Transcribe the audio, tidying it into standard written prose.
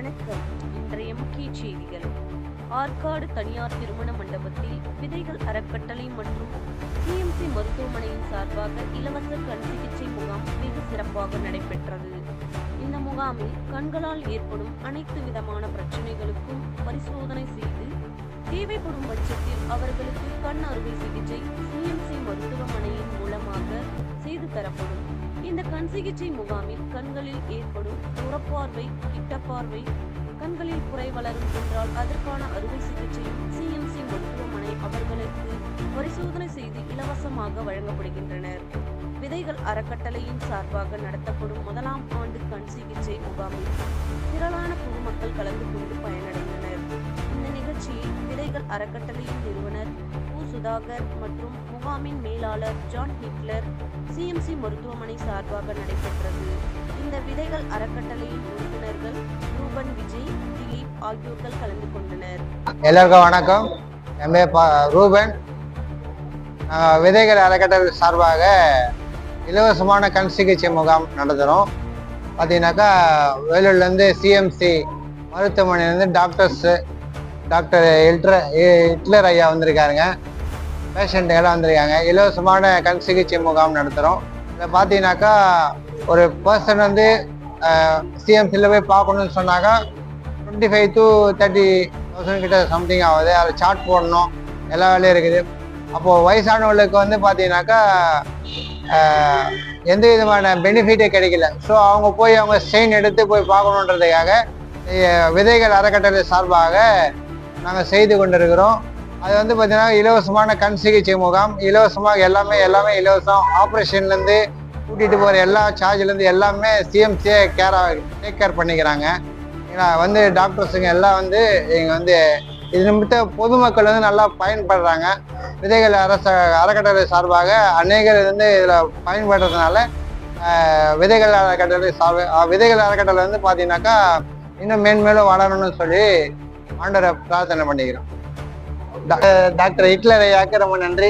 வணக்கம். இன்றைய முக்கிய செய்திகள். ஆற்காடு தனியார் திருமண மண்டபத்தில் விதைகள் அறக்கட்டளை மற்றும் சிஎம்சி மருத்துவமனையின் சார்பாக இலவச கண் சிகிச்சை முகாம் வெகு சிறப்பாக நடைபெற்றது. இந்த முகாமில் கண்களால் ஏற்படும் அனைத்து விதமான பிரச்சனைகளுக்கும் பரிசோதனை செய்து தேவைப்படும் பட்சத்தில் அவர்களுக்கு கண் அறுவை சிகிச்சை சிஎம்சி மருத்துவமனையின் மூலமாக செய்து தரப்படும். இந்த கண் சிகிச்சை முகாமில் கண்களில் ஏற்படும் புறப்பார்வை, கிட்டப்பார்வை, கண்களில் புரை வளரும் என்றால் அதற்கான அறுவை சிகிச்சையும் சிஎம்சி மருத்துவமனை அவர்களுக்கு பரிசோதனை செய்து இலவசமாக வழங்கப்படுகின்றனர். விதைகள் அறக்கட்டளையின் சார்பாக நடத்தப்படும் முதலாம் ஆண்டு கண் சிகிச்சை முகாமில் திரளான பொதுமக்கள் கலந்து கொண்டு பயனடைந்தனர். இந்த நிகழ்ச்சியில் விதைகள் அறக்கட்டளையின் நிறுவனர் சுதாகர் மற்றும் முகாமின் மேலாளர் ஜான் ஹிட்லர் சிஎம்சி மருத்துவமனை சார்பாக நடைபெற்றது. இந்த விதைகள் அறக்கட்டளையின் உறுப்பினர்கள் ரூபன், விஜய், திலீப் ஆகியோர்கள் கலந்து கொண்டனர். எல்லாருக்கும் வணக்கம். என் பேர் ரூபன். விதைகள் அறக்கட்டளை சார்பாக இலவசமான கண் சிகிச்சை முகாம் நடத்துகிறோம். பார்த்தீங்கன்னாக்கா வேலூர்லேருந்து சிஎம்சி மருத்துவமனையிலேருந்து டாக்டர் ஹிட்லர் ஐயா வந்திருக்காருங்க. பேஷண்ட்டுகள்லாம் வந்திருக்காங்க. இலவசமான கண் சிகிச்சை முகாம் நடத்துகிறோம். இதில் பார்த்தீங்கன்னாக்கா ஒரு பர்சன் வந்து சிஎம்சியில் போய் பார்க்கணுன்னு சொன்னாக்கா 25,000 to 30,000 கிட்ட சம்திங் ஆகுது. அதில் சார்ட் போடணும், எல்லா வேலையும் இருக்குது. அப்போது வயசானவர்களுக்கு வந்து பார்த்தீங்கன்னாக்கா எந்த விதமான பெனிஃபிட்டே கிடைக்கல. ஸோ அவங்க ஸ்ட்ரெயின் எடுத்து போய் பார்க்கணுன்றதுக்காக விதைகள் அறக்கட்டளை சார்பாக நாங்கள் செய்து கொண்டிருக்கிறோம். அது வந்து பார்த்தீங்கன்னா இலவசமான கண் சிகிச்சை முகாம். இலவசமாக எல்லாமே இலவசம். ஆப்ரேஷன்லேருந்து கூட்டிகிட்டு போகிற எல்லா சார்ஜ்லேருந்து எல்லாமே சிஎம்சியே டேக் கேர் பண்ணிக்கிறாங்க. ஏன்னா வந்து டாக்டர்ஸுங்க எல்லாம் வந்து இங்கே வந்து இது நிமித்தம் பொதுமக்கள் வந்து நல்லா பயன்படுறாங்க. விதைகள் அறக்கட்டளை சார்பாக அநேகர் வந்து இதில் பயன்படுறதுனால விதைகள் அறக்கட்டளை வந்து பார்த்தீங்கன்னாக்கா இன்னும் மேன்மேலும் வளரணும்னு சொல்லி ஆண்டவரை பிரார்த்தனை பண்ணிக்கிறோம். டாக்டர் ஹிட்லர் ஐயாக்கு ரொம்ப நன்றி.